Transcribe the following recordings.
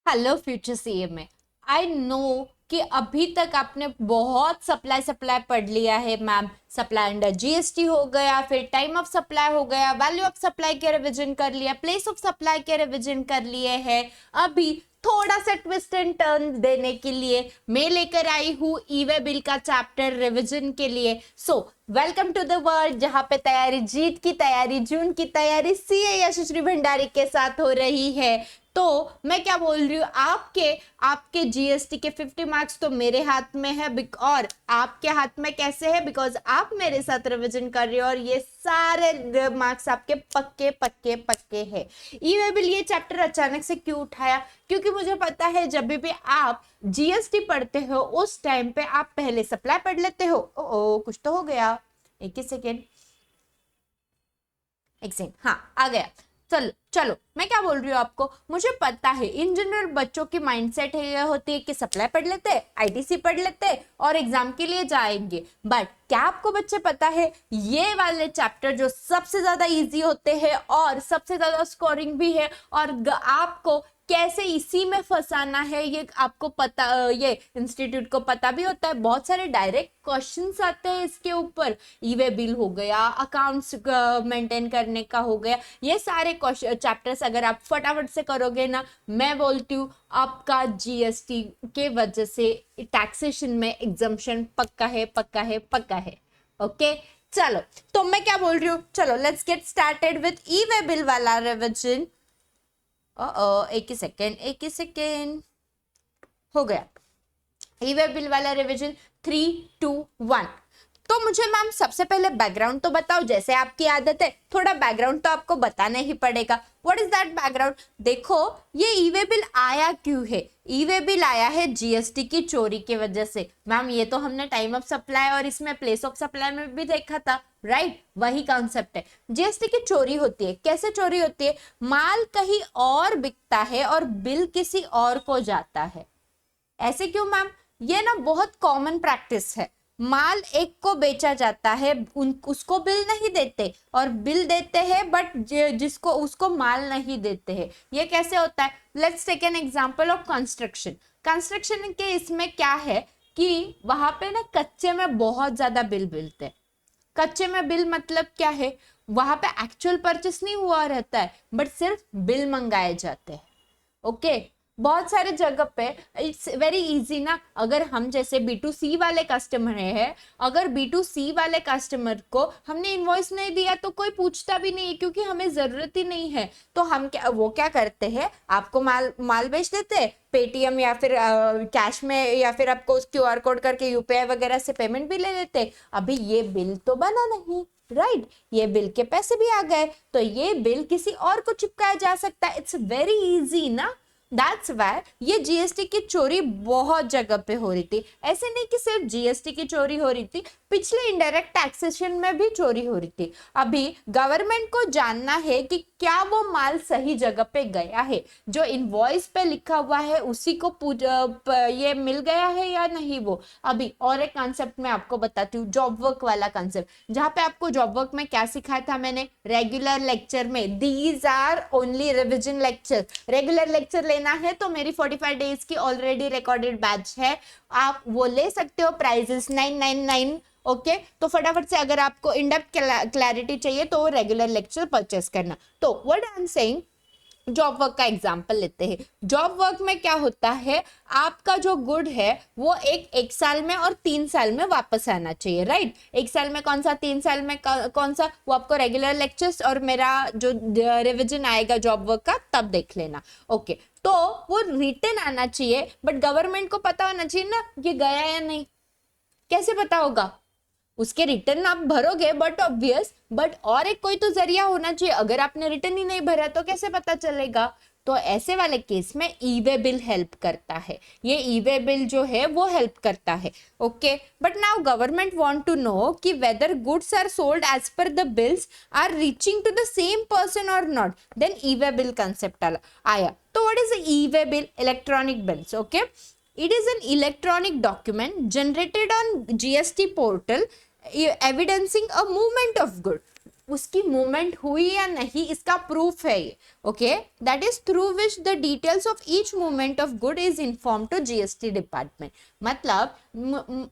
Hello future CA में I know कि अभी तक आपने बहुत सप्लाई पढ़ लिया है मैम। सप्लाई अंडर जीएसटी हो गया, फिर टाइम ऑफ सप्लाई हो गया, वैल्यू ऑफ सप्लाई के रिवीजन कर लिया, प्लेस ऑफ सप्लाई के रिवीजन कर लिए हैं। अभी थोड़ा सा ट्विस्ट एंड टर्न देने के लिए मैं लेकर आई हूँ ई वे बिल का चैप्टर रिवीजन के लिए। So welcome to the world, जहाँ पे तैयारी जीत की तैयारी, जून की तैयारी सीए यशस्वी भंडारी के साथ हो रही है। तो मैं क्या बोल रही हूँ, आपके जीएसटी के 50 मार्क्स तो मेरे हाथ में है और आपके हाथ में कैसे है, बिकॉज आप मेरे साथ रिवीजन कर रहे हो और ये सारे मार्क्स आपके पक्के पक्के पक्के हैं। ई वे बिल ये चैप्टर अचानक से क्यों उठाया, क्योंकि मुझे पता है जब भी आप जीएसटी पढ़ते हो उस टाइम पे आप पहले सप्लाई पढ़ लेते हो। ओ कुछ तो हो गया, एक ही सेकेंड, एक सेकेंड, हाँ आ गया। चलो चलो, मैं क्या बोल रही हूँ आपको, मुझे पता है इन जनरल बच्चों की माइंडसेट है ये होती है कि सप्लाई पढ़ लेते हैं, आईटीसी पढ़ लेते हैं और एग्जाम के लिए जाएंगे। बट क्या आपको बच्चे पता है ये वाले चैप्टर जो सबसे ज्यादा इजी होते हैं और सबसे ज्यादा स्कोरिंग भी है, और आपको कैसे इसी में फंसाना है ये आपको पता, ये इंस्टीट्यूट को पता भी होता है। बहुत सारे डायरेक्ट क्वेश्चंस आते हैं इसके ऊपर, ई वे बिल हो गया, अकाउंट्स मेंटेन करने का हो गया, ये सारे चैप्टर्स अगर आप फटाफट से करोगे ना, मैं बोलती हूँ आपका जीएसटी के वजह से टैक्सेशन में एग्जम्पशन पक्का है पक्का है पक्का है। ओके चलो, तो मैं क्या बोल रही हूँ, चलो let's get started with E way bill वाला रिवीजन। एक ही सेकेंड हो गया ई वे बिल वाला रिवीजन। 3, 2, 1। तो मुझे मैम सबसे पहले बैकग्राउंड तो बताओ, जैसे आपकी आदत है थोड़ा बैकग्राउंड तो आपको बताना ही पड़ेगा। What is that background? देखो ये ई वे बिल आया क्यों है, ई वे बिल आया है जीएसटी की चोरी की वजह से। मैम ये तो हमने टाइम ऑफ सप्लाई और इसमें प्लेस ऑफ सप्लाई में भी देखा था, राइट? वही कॉन्सेप्ट है। जीएसटी की चोरी होती है, कैसे चोरी होती है? माल कहीं और बिकता है और बिल किसी और को जाता है। ऐसे क्यों मैम? ये ना बहुत कॉमन प्रैक्टिस है। माल एक को बेचा जाता है, उसको बिल नहीं देते, और बिल देते हैं बट जिसको उसको माल नहीं देते हैं। ये कैसे होता है? Let's take an example of construction. Construction के इसमें क्या है कि वहां पे ना कच्चे में बहुत ज्यादा बिल मिलते हैं। कच्चे में बिल मतलब क्या है? वहां पे एक्चुअल परचेस नहीं हुआ रहता है बट सिर्फ बिल मंगाए जाते हैं। ओके बहुत सारे जगह पे इट्स वेरी इजी ना, अगर हम जैसे B2C वाले कस्टमर हैं, अगर B2C वाले कस्टमर को हमने इनवॉइस नहीं दिया तो कोई पूछता भी नहीं, क्योंकि हमें जरूरत ही नहीं है। तो हम क्या करते हैं, आपको माल बेच देते हैं, पेटीएम या फिर कैश में, या फिर आपको QR कोड करके यूपीआई वगैरह से पेमेंट भी ले लेते। अभी ये बिल तो बना नहीं, राइट? ये बिल के पैसे भी आ गए, तो ये बिल किसी और को चिपकाया जा सकता है। इट्स वेरी इजी ना, दैट्स वाई ये जीएसटी की चोरी बहुत जगह पे हो रही थी। ऐसे नहीं कि सिर्फ जीएसटी की चोरी हो रही थी, पिछले इनडायरेक्ट टैक्सेशन में भी चोरी हो रही थी। अभी गवर्नमेंट को जानना है कि क्या वो माल सही जगह पे गया है, जो इनवॉइस पे लिखा हुआ है उसी को ये मिल गया है या नहीं वो। अभी और एक कॉन्सेप्ट मैं आपको बताती हूँ, जॉब वर्क वाला कॉन्सेप्ट, जहाँ पे आपको जॉब वर्क में क्या सिखाया था मैंने रेगुलर लेक्चर में। These are only revision lecture. Regular lecture लेना है तो मेरी 45 डेज की ऑलरेडी रिकॉर्डेड बैच है, आप वो ले सकते हो। प्राइजेस 999। ओके तो फटाफट से अगर आपको इन डेप्थ क्लैरिटी चाहिए तो रेगुलर लेक्चर परचेस करना। तो what I am saying, job work का एग्जाम्पल लेते हैं। जॉब वर्क में क्या होता है, आपका जो गुड है वो एक साल में और 3 साल में वापस आना चाहिए, राइट? एक साल में कौन सा, 3 साल में कौन सा, वो आपको रेगुलर लेक्चर्स और मेरा जो रिविजन आएगा जॉब वर्क का तब देख लेना। ओके तो वो रिटर्न आना चाहिए, बट गवर्नमेंट को पता होना चाहिए ना ये गया या नहीं। कैसे पता होगा? उसके रिटर्न आप भरोगे बट ऑब्वियस, बट और एक कोई तो जरिया होना चाहिए। अगर आपने रिटर्न ही नहीं भरा तो कैसे पता चलेगा? तो ऐसे वाले केस में ई वे बिल हेल्प करता है। ये ई वे बिल जो है वो हेल्प करता है। Okay but now government want to know कि whether goods are sold as per the bills are reaching to the same person और not, then E way bill concept आया। तो what is E way bill? Electronic bills. Okay it is an electronic document generated on GST portal evidencing a movement of good. उसकी movement हुई या नहीं इसका proof है ये, okay. That is through which the details of each movement of good is inform to GST department. मतलब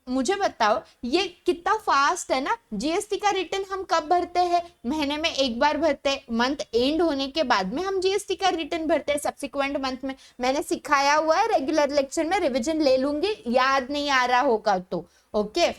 मुझे बताओ ये कितना फास्ट है ना। जीएसटी का रिटर्न हम कब भरते हैं, महीने में एक बार भरते हैं, मंथ एंड होने के बाद में हम जीएसटी का रिटर्न भरते हैं सब्सिक्वेंट मंथ में। मैंने सिखाया हुआ है, रेगुलर लेक्चर में रिवीजन ले लूंगी, याद नहीं आ रहा होगा तो, ओके।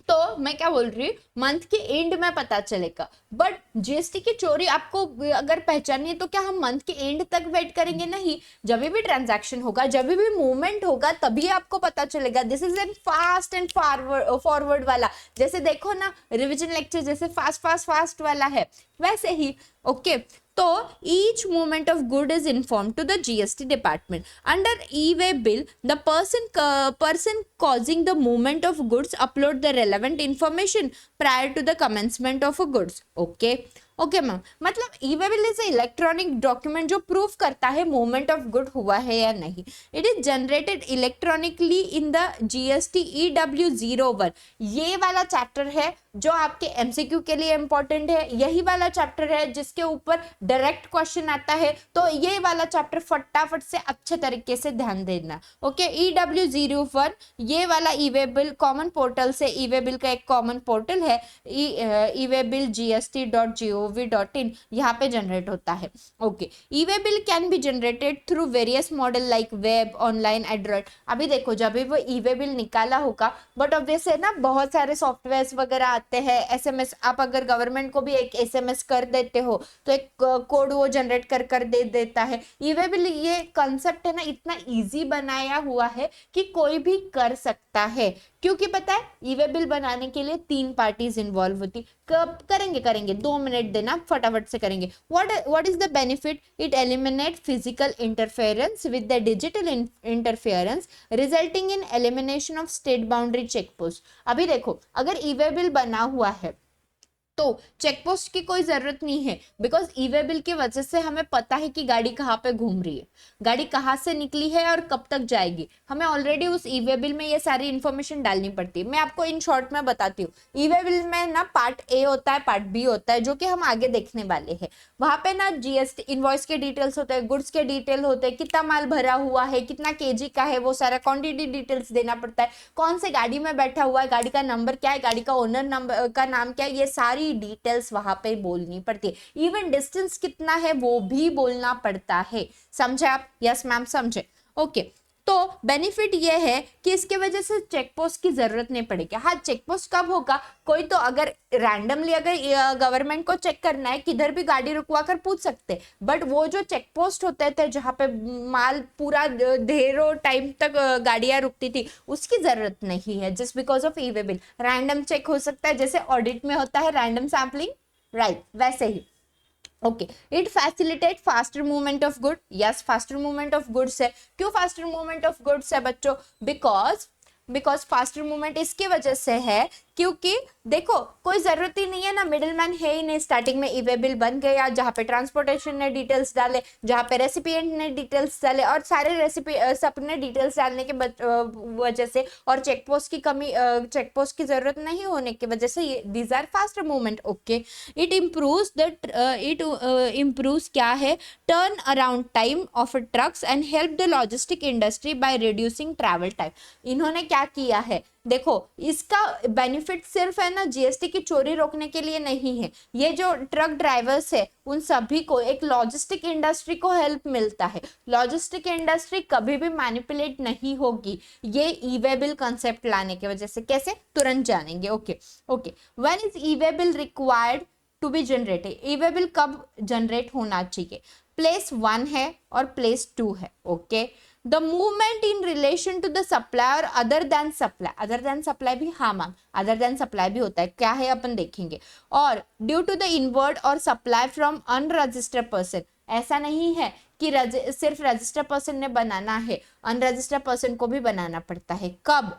तो मैं क्या बोल रही हूँ, मंथ के एंड में पता चलेगा। बट जीएसटी की चोरी आपको अगर पहचाननी है तो क्या हम मंथ के एंड तक वेट करेंगे? नहीं, जब भी ट्रांजैक्शन होगा, जब भी मूवमेंट होगा, तभी आपको पता चलेगा। This is an fast and forward वाला। जैसे देखो ना, रिविजन लेक्चर जैसे फास्ट फास्ट फास्ट वाला है, वैसे ही, ओके। तो each movement of good is informed to the GST department. Under e-way bill, the person causing the movement of goods upload the relevant information prior to the commencement of a goods. Okay. Okay ma'am, मतलब E way bill is electronic document जो proof करता है movement of good हुआ है या नहीं। It is generated electronically in the GST EW01। ये वाला चैप्टर है जो आपके एमसीक्यू के लिए इंपॉर्टेंट है, यही वाला चैप्टर है जिसके ऊपर डायरेक्ट क्वेश्चन आता है। तो ये वाला चैप्टर फटाफट से अच्छे तरीके से ध्यान देना, ओके। EW01 ये वाला ई-वे बिल कॉमन पोर्टल से, ई-वे बिल का एक कॉमन पोर्टल है, ई-वे बिल gst.gov.in, यहाँ पे जनरेट होता है, okay. E-way bill can be generated through various model like web, online, Android. अभी देखो जब भी वो ई-वे बिल निकाला होगा, बट ऑब्वियस है ना, बहुत सारे सॉफ्टवेयर वगैरह आते हैं, एसएमएस, आप अगर गवर्नमेंट को भी एक एसएमएस कर देते हो तो एक कोड वो जनरेट कर दे देता है। ई-वे बिल ये कंसेप्ट है ना, इतना इजी बनाया हुआ है कि कोई भी कर सकता है, क्योंकि पता है ई-वे बिल बनाने के लिए 3 पार्टीज इन्वॉल्व होती। कब करेंगे 2 मिनट देना, फटाफट से करेंगे। What is the benefit? It eliminate physical interference with the digital interference resulting in elimination of state boundary check post. अभी देखो, अगर ई-वे बिल बना हुआ है तो चेक पोस्ट की कोई जरूरत नहीं है, बिकॉज ई-वे बिल की वजह से हमें पता है कि गाड़ी कहाँ पे घूम रही है, गाड़ी कहाँ से निकली है और कब तक जाएगी। हमें ऑलरेडी उस ई-वे बिल में ये सारी इंफॉर्मेशन डालनी पड़ती है। मैं आपको इन शॉर्ट में बताती हूँ। ई-वे बिल में ना पार्ट ए होता है, पार्ट बी होता है, जो कि हम आगे देखने वाले हैं। वहां पे ना जीएसटी इनवॉइस के डिटेल्स होते हैं, गुड्स के डिटेल होते हैं, कितना माल भरा हुआ है, कितना केजी का है, वो सारा क्वांटिटी डिटेल्स देना पड़ता है, कौन से गाड़ी में बैठा हुआ है, गाड़ी का नंबर क्या है, गाड़ी का ओनर नंबर का नाम क्या है, ये सारी डिटेल्स वहां पे बोलनी पड़ती है। इवन डिस्टेंस कितना है वो भी बोलना पड़ता है। समझे आप? यस मैम, समझे, ओके। तो बेनिफिट ये है कि इसके वजह से चेक पोस्ट की जरूरत नहीं पड़ेगी। हाँ, चेक पोस्ट कब होगा? कोई तो अगर रैंडमली अगर गवर्नमेंट को चेक करना है, किधर भी गाड़ी रुकवा कर पूछ सकते, बट वो जो चेक पोस्ट होते थे जहाँ पे माल पूरा ढेरों टाइम तक गाड़ियां रुकती थी, उसकी जरूरत नहीं है, just because of e way bill. Random check हो सकता है, जैसे ऑडिट में होता है रैंडम सैम्पलिंग, राइट, वैसे ही, okay. It facilitate faster movement of good. Yes, faster movement of goods है। क्यों फास्टर मूवमेंट ऑफ गुड्स है बच्चों? बिकॉज फास्टर मूवमेंट इसकी वजह से है क्योंकि देखो कोई जरूरत ही नहीं है ना, मिडिल मैन है ही नहीं। स्टार्टिंग में ई-वे बिल बन गया, जहाँ पे ट्रांसपोर्टेशन ने डिटेल्स डाले, जहाँ पे रेसिपिएंट ने डिटेल्स डाले, और सारे सबने डिटेल्स डालने के वजह से और चेक पोस्ट की जरूरत नहीं होने की वजह से these are faster movement, okay. It improves क्या है? Turn around time of trucks and help the logistic industry by reducing travel time. इन्होंने क्या किया है? देखो, इसका बेनिफिट सिर्फ है ना जीएसटी की चोरी रोकने के लिए नहीं है, ये जो ट्रक ड्राइवर्स है उन सभी को, एक लॉजिस्टिक इंडस्ट्री को हेल्प मिलता है। लॉजिस्टिक इंडस्ट्री कभी भी मैनिपुलेट नहीं होगी ये ई-वे बिल कंसेप्ट लाने की वजह से। कैसे? तुरंत जानेंगे, okay. When is e way bill required to be generated? E way bill कब जनरेट होना चाहिए? प्लेस 1 है और प्लेस 2 है, okay. The movement in relation to the supply or other than supply भी, हाँ मैम, other than supply भी होता है, क्या है अपन देखेंगे। और due to the inward और supply from unregistered person, ऐसा नहीं है कि सिर्फ रजिस्टर्ड पर्सन ने बनाना है, अनरजिस्टर्ड पर्सन को भी बनाना पड़ता है। कब?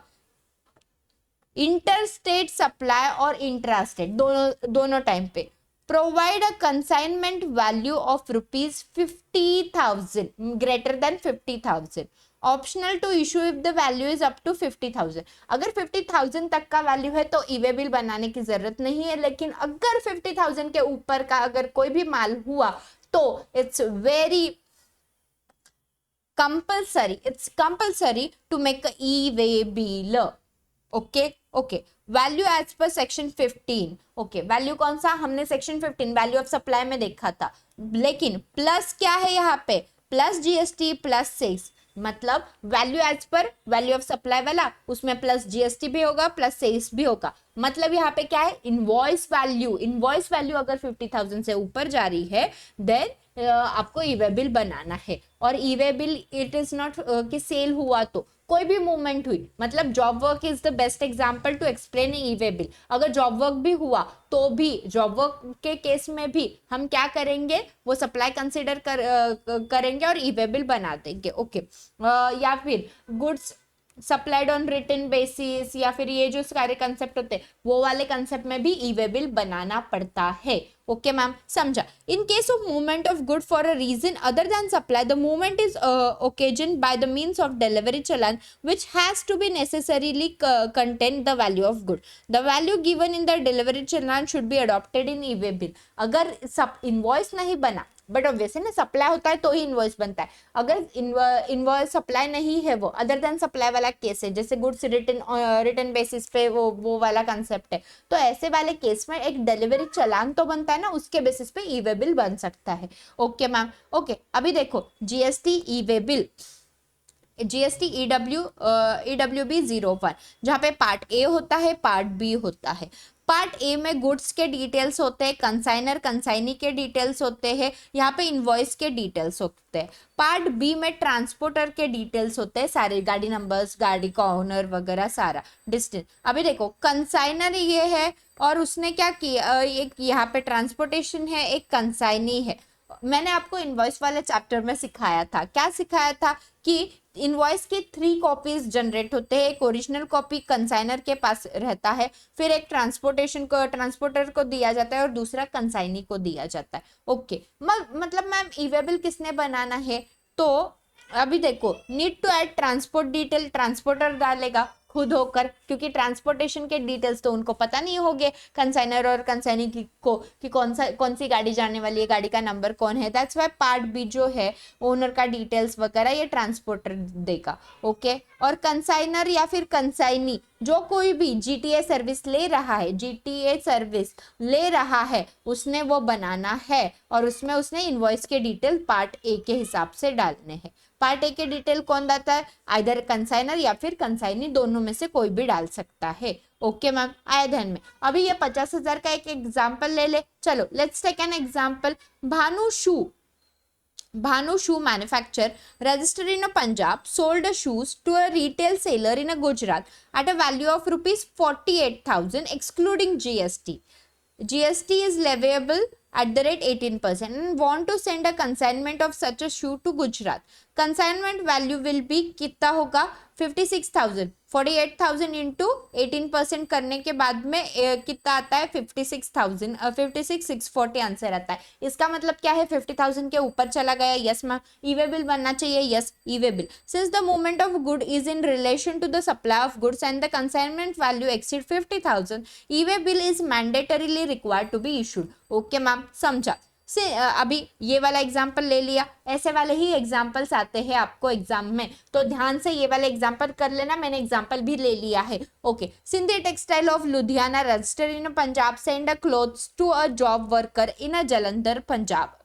इंटरस्टेट सप्लाई और इंट्रास्टेट, दोनों टाइम पे। provide a consignment value of rupees 50,000 greater than 50,000, optional to issue if the value is up to 50,000। अगर 50,000 तक का वैल्यू है तो ई वे बिल बनाने की जरूरत नहीं है, लेकिन अगर 50,000 के ऊपर का अगर कोई भी माल हुआ तो it's very compulsory to make a e-way bill. Okay value as per section 15। Okay value कौन सा हमने सेक्शन 15 वैल्यू ऑफ सप्लाई में देखा था, लेकिन प्लस क्या है यहाँ पे, प्लस जीएसटी प्लस 6, मतलब value as per value of supply वाला उसमें प्लस जीएसटी भी होगा प्लस सेल्स भी होगा। मतलब यहाँ पे क्या है, इनवॉइस वैल्यू अगर 50,000 से ऊपर जा रही है देन आपको ई वे बिल बनाना है। और E way bill it is not कि सेल हुआ तो कोई भी मूवमेंट हुई, मतलब job work is the best example to explain E way bill. अगर जॉब वर्क भी हुआ तो भी जॉब वर्क के केस में भी हम क्या करेंगे, वो सप्लाई कंसिडर करेंगे और ई वे बिल बना देंगे। ओके या फिर goods supplied on return basis, या फिर ये जो सारे कंसेप्ट होते हैं वो वाले कंसेप्ट में भी ई वे बिल बनाना पड़ता है। ओके मैम समझा। In case of movement of good for a reason other than supply, the movement is occasioned by the means of delivery challan which has to be necessarily contain the value of good. The value given in the delivery challan should be adopted in e-way bill. अगर सब invoice नहीं बना, but obviously ना supply होता है तो ही invoice बनता है, अगर इनवॉइस सप्लाई नहीं है वो अदर देन सप्लाई वाला केस है, जैसे गुड्स रिटन बेसिस पे वो वाला कंसेप्ट है, तो ऐसे वाले केस में एक डिलीवरी चालान तो बनता है ना, उसके बेसिस पे ई वे बिल बन सकता है। Okay ma'am. ओके अभी देखो जीएसटी ई वे बिल, जीएसटी ईडब्ल्यूबी 01 जहाँ पे पार्ट ए होता है पार्ट बी होता है। पार्ट ए में गुड्स के डिटेल्स होते हैं, कंसाइनर कंसाइनी के डिटेल्स होते हैं, यहाँ पे इनवॉइस के डिटेल्स होते हैं। पार्ट बी में ट्रांसपोर्टर के डिटेल्स होते हैं, सारे गाड़ी नंबर्स, गाड़ी का ओनर वगैरह सारा डिस्टेंस। अभी देखो कंसाइनर ये है और उसने क्या किया, एक यहाँ पे ट्रांसपोर्टेशन है, एक कंसाइनी है। मैंने आपको इनवॉइस वाले चैप्टर में सिखाया था, क्या सिखाया था कि इनवॉइस के 3 कॉपीज जनरेट होते हैं, एक ओरिजिनल कॉपी कंसाइनर के पास रहता है, फिर एक ट्रांसपोर्टर को दिया जाता है और दूसरा कंसाइनी को दिया जाता है। ओके मतलब मैम ई वे बिल किसने बनाना है, तो अभी देखो need to add transport detail, transporter डालेगा खुद होकर, क्योंकि ट्रांसपोर्टेशन के डिटेल्स तो उनको पता नहीं होंगे कंसाइनर और कंसाइनी को कि कौन सी गाड़ी जाने वाली है, गाड़ी का नंबर कौन है। दैट्स वाई पार्ट बी जो है ओनर का डिटेल्स वगैरह ये ट्रांसपोर्टर देगा। ओके और कंसाइनर या फिर कंसाइनी जो कोई भी जीटीए सर्विस ले रहा है उसने वो बनाना है और उसमें उसने इनवॉइस के डिटेल पार्ट ए के हिसाब से डालने हैं। पार्ट ए के डिटेल कौन डालता है, आइदर कंसाइनर या फिर कंसाइनी, दोनों में से कोई भी डाल सकता है। ओके मैम आया ध्यान में। अभी ये 50,000 का एक एग्जाम्पल ले चलो let's take an example. Bhanu shoe manufacturer registered in a Punjab sold shoes to a retail seller in a Gujarat at a value of rupees 48,000 excluding GST. GST is leviable at the rate 18% and want to send a consignment of such a shoe to Gujarat. Consignment value will be कितना होगा 56,000, 48,000 into 18% करने के बाद में कितना आता है 56,000, 56,640 answer आता है। इसका मतलब क्या है 50,000 के ऊपर चला गया, yes ma'am e way bill बनना चाहिए, yes e way bill. Since the movement of good is in relation to the supply of goods and the consignment value exceed 50,000 e way bill is mandatorily required to be issued. Okay ma'am समझा। से अभी ये वाला example ले लिया, ऐसे वाले ही examples आते हैं आपको एग्जाम में, तो ध्यान से ये वाले एग्जाम्पल कर लेना, मैंने एग्जाम्पल भी ले लिया है। Okay Sindhi textile of Ludhiana register in Punjab send a clothes to a job worker in a Jalandhar Punjab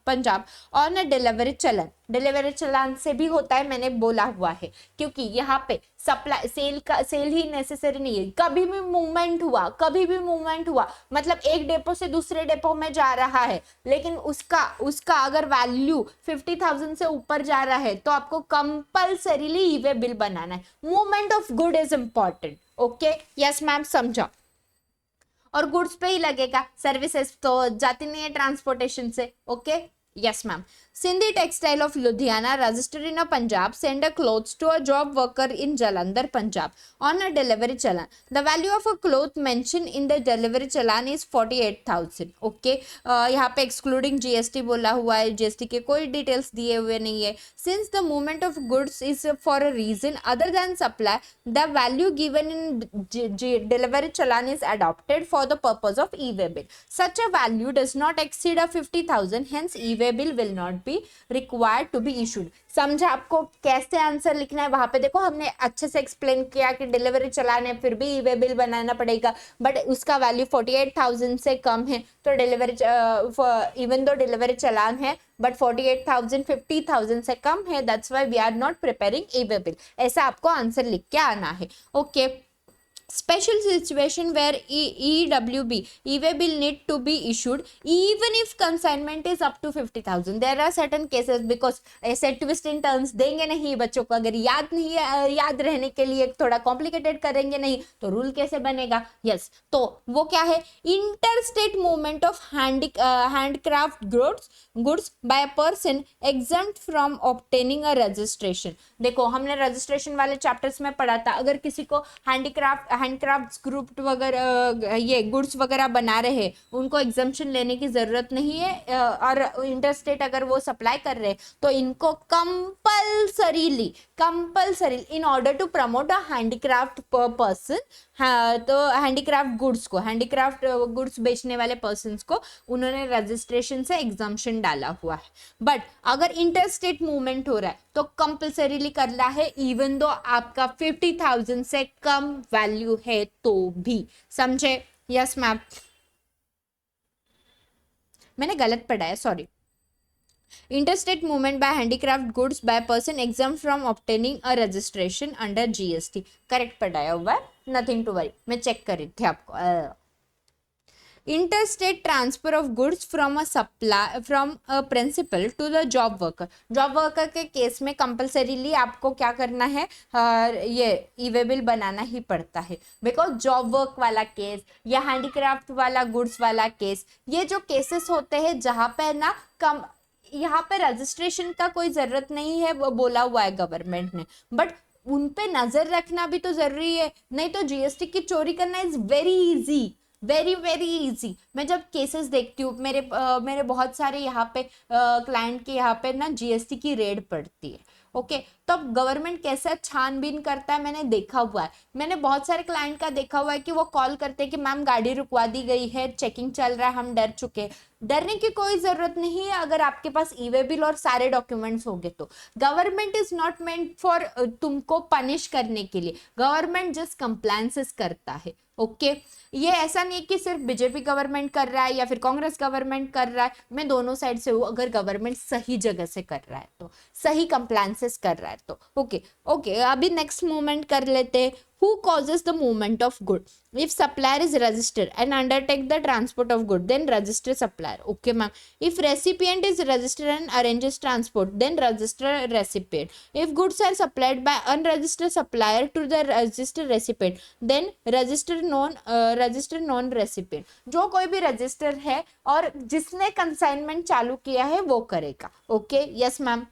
on a delivery challan से भी होता है, मैंने बोला हुआ है, क्योंकि यहाँ पे सप्लाई सेल ही नेसेसरी नहीं है, कभी भी मूवमेंट हुआ मतलब एक डेपो से दूसरे डेपो में जा रहा है, लेकिन उसका अगर वैल्यू 50,000 से ऊपर जा रहा है तो आपको कंपल्सरीली ई वे बिल बनाना है। Movement of good is important. Okay yes ma'am समझा। और गुड्स पे ही लगेगा, सर्विसेज तो जाती नहीं है ट्रांसपोर्टेशन से। Okay Yes, ma'am. Sindhi Textile of Ludhiana, registered in a Punjab, send a clothes to a job worker in Jalandhar, Punjab on a delivery challan. The value of a cloth mentioned in the delivery challan is 48,000. Okay, यहाँ पे excluding GST बोला हुआ है, GST के कोई details दिए हुए नहीं है. Since the movement of goods is for a reason other than supply, the value given in delivery challan is adopted for the purpose of e-way bill. Such a value does not exceed a 50,000, hence e-way bill will not be required to be issued. समझा आपको कैसे answer लिखना है? वहां पे देखो हमने अच्छे से एक्सप्लेन किया कि डिलीवरी चलाने फिर भी ई वे बिल बनाना पड़ेगा, बट उसका वैल्यू 48,000 से कम है, तो delivery even though delivery challan है बट 48,000 50,000 से कम है, that's why we are not preparing e way bill. ऐसा आपको आंसर लिख के आना है. Okay. Special situation where EWB e-way bill need to be issued even if consignment is up to 50,000. There are certain cases because ऐसे twist in terms देंगे नहीं बच्चों को, अगर याद नहीं याद रहने के लिए थोड़ा कॉम्प्लिकेटेड करेंगे नहीं तो रूल कैसे बनेगा? यस, तो वो क्या है? Interstate movement of handcraft goods by a person exempt from obtaining a registration. देखो हमने रजिस्ट्रेशन वाले चैप्टर्स में पढ़ा था, अगर किसी को हैंडक्राफ्ट ग्रुप वगैरह ये गुड्स वगैरह बना रहे हैं उनको एग्जम्पशन लेने की जरूरत नहीं है, और इंटरस्टेट अगर वो सप्लाई कर रहे हैं तो इनको compulsorily in order to promote a handicraft person, तो हैंडीक्राफ्ट गुड्स बेचने वाले पर्सन्स को उन्होंने रजिस्ट्रेशन से एग्जम्पशन डाला हुआ है. बट अगर इंटरस्टेट मूवमेंट हो रहा है तो कंपल्सरीली करना है इवन दो आपका 50,000 से कम वैल्यू है तो भी. समझे? Yes ma'am. मैंने गलत पढ़ा है, sorry. Interstate movement by handicraft goods by a person exempt from obtaining a registration under GST. Correct पढ़ाया हुआ है, नथिंग टू वरी. मैं चेक कर रही थी आपको. Interstate transfer of goods from a principal to the job worker. Job worker के case में कंपल्सरीली आपको क्या करना है? ये ई-वे बिल बनाना ही पड़ता है, बिकॉज जॉब वर्क वाला केस या हैंडीक्राफ्ट वाला गुड्स वाला केस, ये जो केसेस होते हैं जहाँ पे ना यहाँ पे रजिस्ट्रेशन का कोई जरूरत नहीं है, वो बोला हुआ है गवर्नमेंट ने, बट उन पे नजर रखना भी तो जरूरी है, नहीं तो जीएसटी की चोरी करना is very easy, very very easy. मैं जब केसेस देखती हूँ, मेरे बहुत सारे यहाँ पे क्लाइंट के यहाँ पे ना जीएसटी की रेड पड़ती है. ओके, तो अब गवर्नमेंट कैसे छानबीन करता है मैंने देखा हुआ है. मैंने बहुत सारे क्लाइंट का देखा हुआ है कि वो कॉल करते हैं कि मैम गाड़ी रुकवा दी गई है, चेकिंग चल रहा है, हम डर चुके हैं. डरने की कोई जरूरत नहीं है अगर आपके पास ई-वे बिल और सारे डॉक्यूमेंट्स होंगे तो. Government is not meant for तुमको पनिश करने के लिए, गवर्नमेंट जस्ट कंप्लायंसेस करता है. ओके, ये ऐसा नहीं है कि सिर्फ बीजेपी गवर्नमेंट कर रहा है या फिर कांग्रेस गवर्नमेंट कर रहा है. मैं दोनों साइड से हूँ. अगर गवर्नमेंट सही जगह से कर रहा है तो, सही कंप्लायंसेस कर रहा है तो. ओके, अभी नेक्स्ट मूवमेंट कर लेते हैं. Who causes the movement of good? If supplier is registered and undertake the transport of good, then register supplier. Okay ma'am. If recipient is registered and arranges transport, then register recipient. If goods are supplied by unregistered supplier to the registered recipient, then register non recipient. जो कोई भी register है और जिसने consignment चालू किया है वो करेगा. Okay, yes ma'am.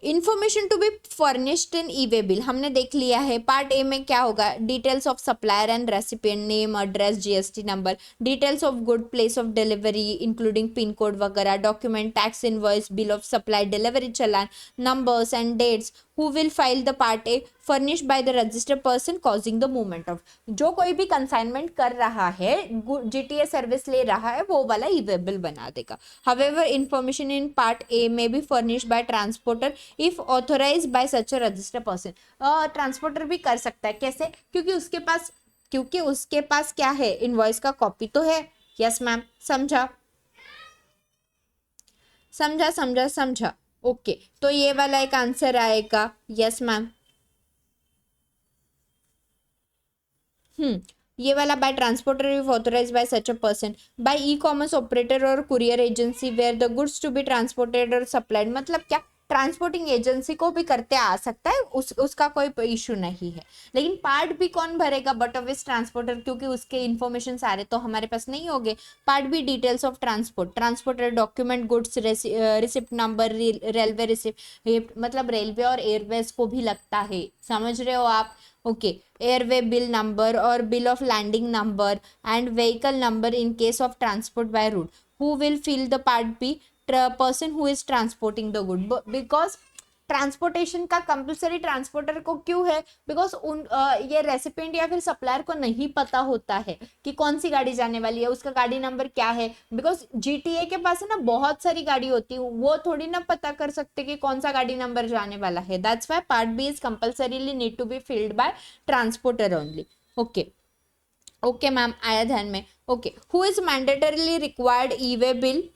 Information to be furnished in E way bill हमने देख लिया है. पार्ट ए में क्या होगा? Details of supplier and recipient, name, address, GST number, details of good, place of delivery including pin code वगैरह, document, tax invoice, bill of supply, delivery challan, numbers and dates. Who will file the part A furnished by the registered person causing the movement of. जो कोई भी consignment कर रहा है, GTA service ले रहा है, वो वाला ई-वे बिल बना देगा. However, information in part A may be furnished by transporter if authorized by such a registered person. Transporter भी कर सकता है. कैसे? क्योंकि उसके पास क्या है? इनवॉइस का कॉपी तो है. Yes ma'am. समझा. ओके, तो ये वाला एक आंसर आएगा. Yes ma'am. ये वाला by transporter if authorised by such a person, by E commerce operator और courier agency where the goods to be transported और सप्लाइड. मतलब क्या? ट्रांसपोर्टिंग एजेंसी को भी करते आ सकता है, उसका कोई इशू नहीं है। लेकिन पार्ट बी कौन भरेगा? बट ऑब्वियस ट्रांसपोर्टर, क्योंकि उसके इन्फॉर्मेशन सारे तो हमारे पास नहीं होंगे। Part B details of transport, transporter document, goods, receipt number, railway receipt, मतलब रेलवे और एयरवेज को भी लगता है, समझ रहे हो आप? ओके, एयरवे बिल नंबर और bill of landing number and vehicle number in case of transport by road. Who will fill the part B? Person who is transporting the good, because transportation का compulsory transporter को क्यों है? Because ये recipient या फिर supplier को नहीं पता होता है कि कौन सी गाड़ी जाने वाली है, उसका गाड़ी नंबर क्या है। बिकॉज जीटीए के पास है ना बहुत सारी गाड़ी होती है, वो थोड़ी ना पता कर सकते कि कौन सा गाड़ी नंबर जाने वाला है। That's why part B is compulsorily need to be filled by transporter only. Okay okay ma'am, आया ध्यान में? Okay, who is mandatorily required e way bill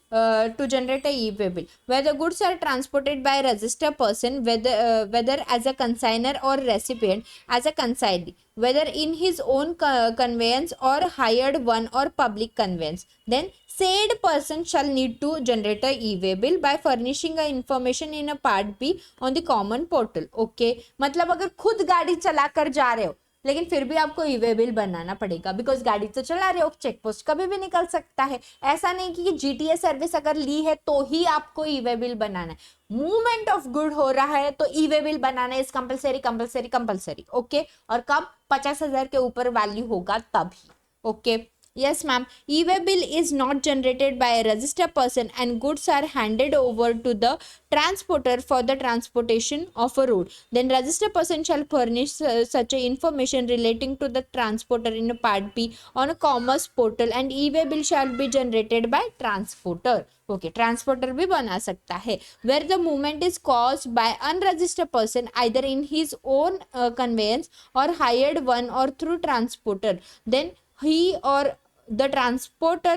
to generate a e-way bill? Where the goods are transported by a registered person, whether as a consignor or recipient as a consignee, whether in his own conveyance or hired one or public conveyance, then said person shall need to generate a e-way bill by furnishing a information in a part B on the common portal. Okay, मतलब अगर खुद गाड़ी चला कर जा रहे हो लेकिन फिर भी आपको ई-वे बिल बनाना पड़ेगा, बिकॉज गाड़ी तो चला रहे हो, चेक पोस्ट कभी भी निकल सकता है। ऐसा नहीं कि जीटीए सर्विस अगर ली है तो ही आपको ई-वे बिल बनाना है। मूवमेंट ऑफ गुड हो रहा है तो e-way bill banana is compulsory compulsory compulsory. Okay, और कब? 50,000 के ऊपर वैल्यू होगा तभी। Okay, yes ma'am, e-way bill is not generated by a registered person and goods are handed over to the transporter for the transportation of a road, then registered person shall furnish such a information relating to the transporter in a part B on a commerce portal and e-way bill shall be generated by transporter. Okay, transporter भी बना सकता है। Where the movement is caused by unregistered person either in his own conveyance or hired one or through transporter, then he or the transporter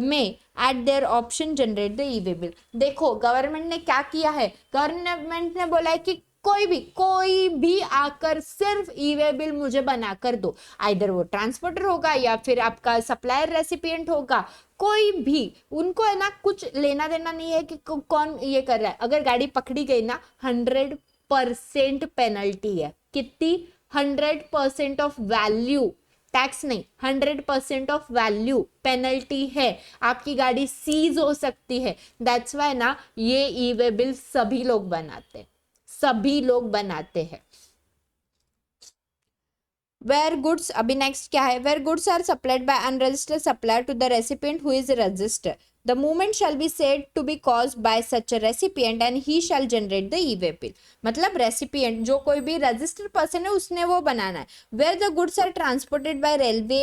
may at their option generate the e-way bill. देखो government ने क्या किया है, government ने बोला है कि कोई भी आकर सिर्फ ई-वे बिल मुझे बना कर दो, आइदर वो ट्रांसपोर्टर होगा या फिर आपका सप्लायर रेसिपिएंट होगा, कोई भी, उनको है ना कुछ लेना देना नहीं है कि कौन ये कर रहा है। अगर गाड़ी पकड़ी गई ना 100% पेनल्टी है। कितनी? 100% ऑफ वैल्यू, टैक्स नहीं, 100% ऑफ वैल्यू पेनल्टी है, आपकी गाड़ी सीज हो सकती है। दैट्स वाई ना ये ई-वे बिल सभी लोग बनाते हैं। वेयर गुड्स, अभी नेक्स्ट क्या है? Where goods are supplied by unregistered supplier to the recipient who is registered, the movement shall be said to be caused by such a recipient and he shall generate the e-way bill. मतलब recipient जो कोई भी registered person है उसने वो बनाना है। Where the goods are transported by railway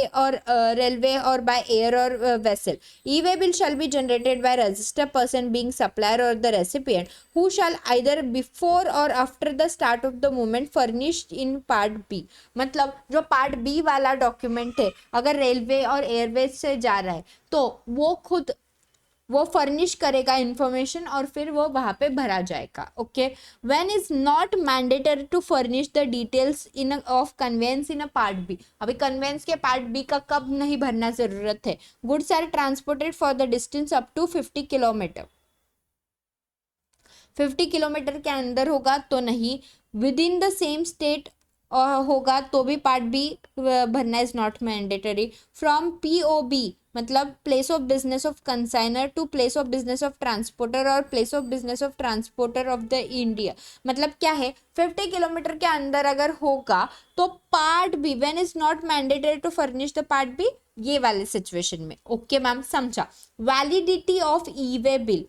or by air or vessel, e-way bill shall be generated by registered person being supplier or the recipient who shall either before or after the start of the movement furnished in part B. मतलब जो part B वाला document है, अगर railway और Airways से जा रहा है तो वो खुद वो फर्निश करेगा इंफॉर्मेशन और फिर वो वहां पे भरा जाएगा। Okay, when is not mandatory to furnish the details in of conveyance in a part B. अभी कन्वेंस के पार्ट बी का कब नहीं भरना जरूरत है? Goods are transported for the distance up to 50 kilometre. 50 kilometre के अंदर होगा तो नहीं, within the same state होगा तो भी पार्ट बी भरना is not mandatory. From POB मतलब place of business of consignor to place of business of transporter और place of business of transporter of the India, मतलब क्या है? 50 kilometre के अंदर अगर होगा तो part B, when is not mandatory to furnish the part B, ये वाले सिचुएशन में। ओके मैम, समझा? Validity of e way bill,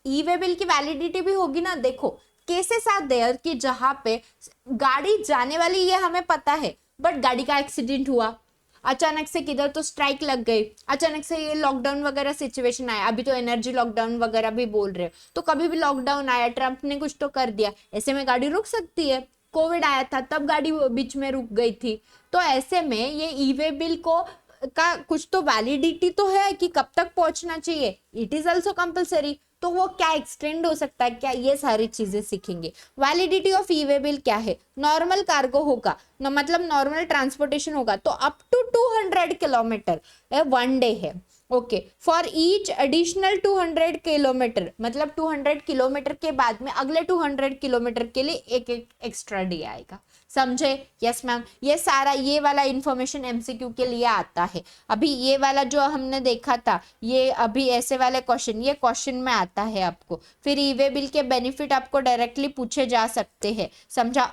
e way bill की वैलिडिटी भी होगी ना। देखो केसेस आर देयर कि जहां पे गाड़ी जाने वाली ये हमें पता है, बट गाड़ी का एक्सीडेंट हुआ, अचानक से किधर तो स्ट्राइक लग गई, अचानक से ये लॉकडाउन वगैरह सिचुएशन आया, अभी तो एनर्जी लॉकडाउन वगैरह भी बोल रहे हो, तो कभी भी लॉकडाउन आया, ट्रम्प ने कुछ तो कर दिया, ऐसे में गाड़ी रुक सकती है। कोविड आया था तब गाड़ी बीच में रुक गई थी, तो ऐसे में ये ई-वे बिल का कुछ तो वैलिडिटी तो है कि कब तक पहुंचना चाहिए, इट इज ऑल्सो कंपल्सरी। तो वो क्या एक्सटेंड हो सकता है क्या, ये सारी चीजें सीखेंगे। वैलिडिटी ऑफ ई-वे बिल क्या है? नॉर्मल कार्गो होगा मतलब नॉर्मल ट्रांसपोर्टेशन होगा तो अप टू 200 किलोमीटर 1 डे है। Okay, for each additional 200 kilometre, मतलब 200 किलोमीटर के बाद में अगले 200 किलोमीटर के लिए एक एक एक्स्ट्रा डे आएगा। समझे? Yes ma'am. ये सारा ये वाला इंफॉर्मेशन एमसीक्यू के लिए आता है। अभी ये वाला जो हमने देखा था, ये अभी ऐसे वाले क्वेश्चन, ये क्वेश्चन में आता है आपको। फिर ई वे बिल के बेनिफिट आपको डायरेक्टली पूछे जा सकते हैं। समझा?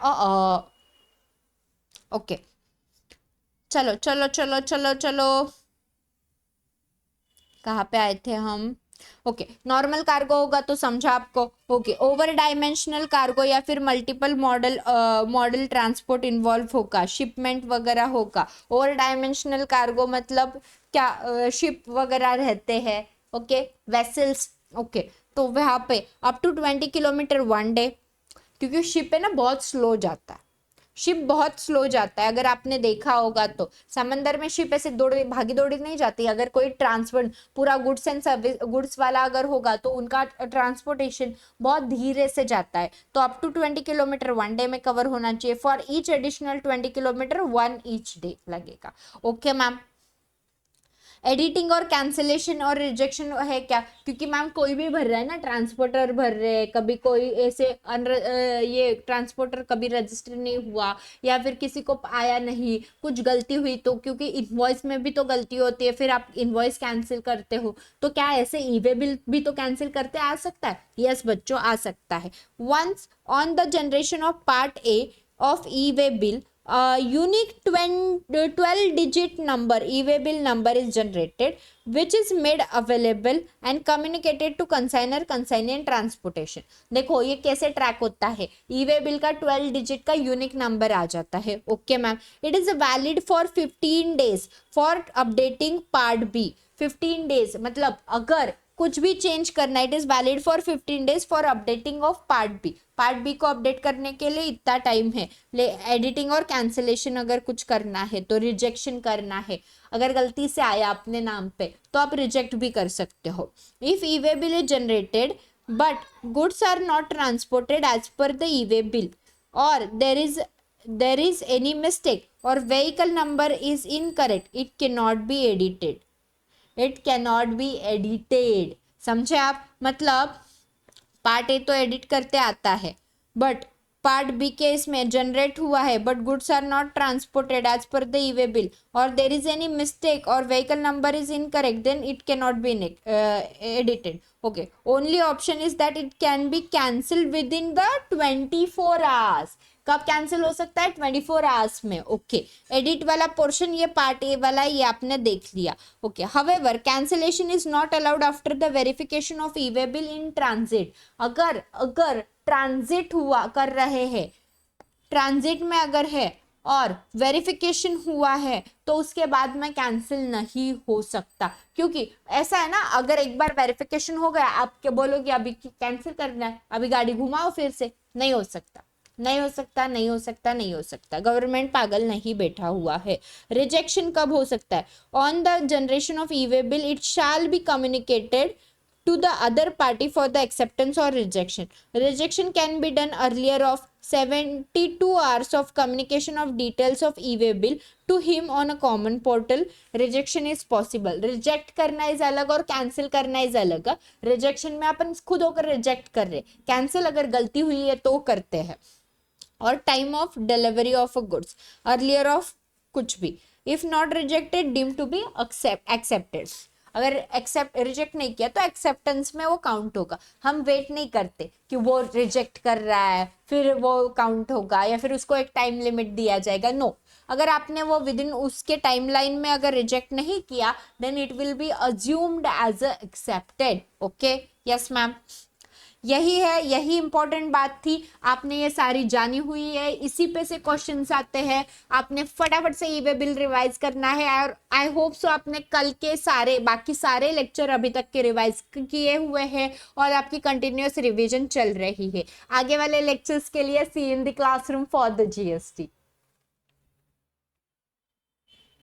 ओके, चलो चलो चलो चलो चलो, कहाँ पे आए थे हम? ओके, नॉर्मल कार्गो होगा तो समझा आपको। ओके, ओवर डायमेंशनल कार्गो या फिर मल्टीपल मॉडल ट्रांसपोर्ट इन्वॉल्व होगा, शिपमेंट वगैरह होगा। ओवर डायमेंशनल कार्गो मतलब क्या, शिप वगैरह रहते हैं, ओके, वेसल्स। ओके, तो वहाँ पे up to 20 kilometre one day, क्योंकि शिप है ना बहुत स्लो जाता है, शिप बहुत स्लो जाता है। अगर आपने देखा होगा तो समंदर में शिप ऐसे दौड़ भागी दौड़ी नहीं जाती। अगर कोई ट्रांसपोर्ट पूरा गुड्स एंड सर्विस गुड्स वाला अगर होगा तो उनका ट्रांसपोर्टेशन बहुत धीरे से जाता है। तो up to 20 kilometre one day में कवर होना चाहिए। For each additional 20 kilometre one each day लगेगा। Okay ma'am. एडिटिंग और कैंसिलेशन और रिजेक्शन है क्या? क्योंकि मैम कोई भी भर रहा है ना, ट्रांसपोर्टर भर रहे हैं, कभी कोई ऐसे ये ट्रांसपोर्टर कभी रजिस्टर नहीं हुआ या फिर किसी को आया नहीं, कुछ गलती हुई तो, क्योंकि इनवॉइस में भी तो गलती होती है, फिर आप इनवॉइस कैंसिल करते हो तो क्या ऐसे ई वे बिल भी तो कैंसिल करते आ सकता है? यस बच्चों, आ सकता है। Once on the generation of part A of e-way bill, a unique 12-digit number e-way bill number is generated, which is made available and communicated to consignor, consignee and transportation। देखो ये कैसे track होता है, e-way bill का 12 digit का unique number आ जाता है। Okay ma'am. It is valid for 15 days for updating part B. 15 days मतलब अगर कुछ भी चेंज करना, it is valid for 15 days for updating of part B. Part B को अपडेट करने के लिए इतना टाइम है। एडिटिंग और कैंसिलेशन अगर कुछ करना है तो, रिजेक्शन करना है, अगर गलती से आया अपने नाम पे तो आप रिजेक्ट भी कर सकते हो। If e way bill is generated but goods are not transported as per the e way bill or there is any mistake or vehicle number is incorrect, it cannot be edited। It cannot be edited. समझे आप? मतलब part A तो edit करते आता है, but part B के इसमें generate हुआ है but goods are not transported as per the e way bill or there is any mistake or vehicle number is incorrect, then it can not be edited. Okay, only option is that it can be cancel within the 24 hours. कब cancel हो सकता है? 24 hours में। Okay, edit वाला portion ये part A वाला ये आपने देख लिया। Okay, however cancellation is not allowed after the verification of e way bill in transit. अगर ट्रांजिट हुआ कर रहे हैं, ट्रांजिट में अगर है और वेरिफिकेशन हुआ है तो उसके बाद में कैंसिल नहीं हो सकता। क्योंकि ऐसा है ना, अगर एक बार वेरिफिकेशन हो गया, आप क्या बोलोगे अभी कैंसिल करना है, अभी गाड़ी घुमाओ फिर से, नहीं हो सकता, नहीं हो सकता, नहीं हो सकता, नहीं हो सकता। गवर्नमेंट पागल नहीं बैठा हुआ है। रिजेक्शन कब हो सकता है? On the generation of e way bill it shall be communicated to the other party for the acceptance or rejection. Rejection can be done earlier of 72 hours of communication of details of e-way bill to him on a common portal. Rejection is possible. Reject करना is अलग और cancel करना is अलग। Rejection में अपन खुद होकर reject कर रहे, कैंसिल अगर गलती हुई है तो करते हैं। और time of delivery of a goods earlier of कुछ भी, if not rejected deem to be accepted. अगर एक्सेप्ट रिजेक्ट नहीं किया तो एक्सेप्टेंस में वो काउंट होगा। हम वेट नहीं करते कि वो रिजेक्ट कर रहा है फिर वो काउंट होगा या फिर उसको एक टाइम लिमिट दिया जाएगा। नो, अगर आपने वो विद इन उसके टाइमलाइन में अगर रिजेक्ट नहीं किया then it will be assumed as accepted. Okay, yes ma'am, यही है, यही इंपॉर्टेंट बात थी। आपने ये सारी जानी हुई है, इसी पे से क्वेश्चंस आते हैं। आपने फटाफट से ई-वे बिल रिवाइज करना है और आई होप सो आपने कल के सारे बाकी सारे लेक्चर अभी तक के रिवाइज किए हुए हैं और आपकी कंटिन्यूअस रिवीजन चल रही है। आगे वाले लेक्चर्स के लिए see in the classroom for the GST.